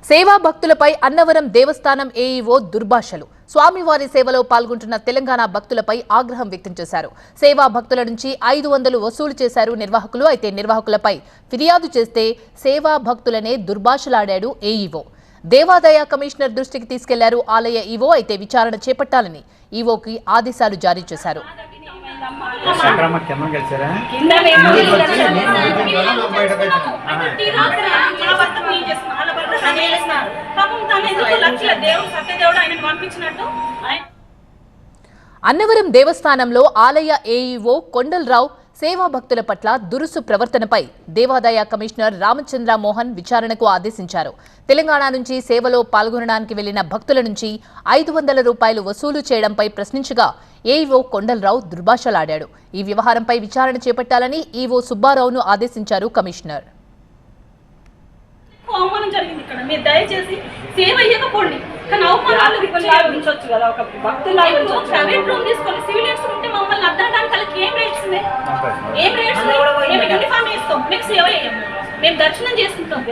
సేవా భక్తులపై అన్నవరం దేవస్థానం ఏఈఓ దుర్భాషలు. స్వామివారి సేవలో పాల్గొంటున్న తెలంగాణ భక్తులపై ఆగ్రహం వ్యక్తం చేశారు. సేవా భక్తుల నుంచి 500 వసూలు చేశారు నిర్వాహకులు. అయితే నిర్వాహకులపై ఫిర్యాదు చేస్తే సేవా భక్తులనే దుర్భాషలాడాడు ఏఈఓ. దేవాదాయ కమిషనర్ దృష్టికి తీసుకెళ్లారు ఆలయ ఈవో. అయితే విచారణ చేపట్టాలని ఈవోకి ఆదేశాలు జారీ చేశారు. అన్నవరం దేవస్థానంలో ఆలయ ఏఈఓ కొండలరావు సేవా భక్తుల పట్ల దురుసు ప్రవర్తనపై దేవాదాయ కమిషనర్ రామచంద్ర మోహన్ విచారణకు ఆదేశించారు. తెలంగాణ నుంచి సేవలో పాల్గొనడానికి వెళ్లిన భక్తుల నుంచి 500 రూపాయలు వసూలు చేయడంపై ప్రశ్నించగా ఏఈఓ కొండలరావు దుర్భాషలాడాడు. ఈ వ్యవహారంపై విచారణ చేపట్టాలని ఈవో సుబ్బారావును ఆదేశించారు కమిషనర్. అవమానం జరిగింది ఇక్కడ. మీరు దయచేసి సేవ ఇవ్వకపోండి, కానీ అవమానాలు ఉంచొచ్చు కదా. ఒక భక్తులు ప్రైవేట్ రూమ్ తీసుకొని సివిలియన్స్ ఉంటే మమ్మల్ని అద్దడానికి వాళ్ళకి ఏం రేట్స్ ఏం రేట్స్ మేము యూనిఫామ్ వేస్తాం, మీకు సేవ చేయం, మేము దర్శనం చేసుకుంటాం.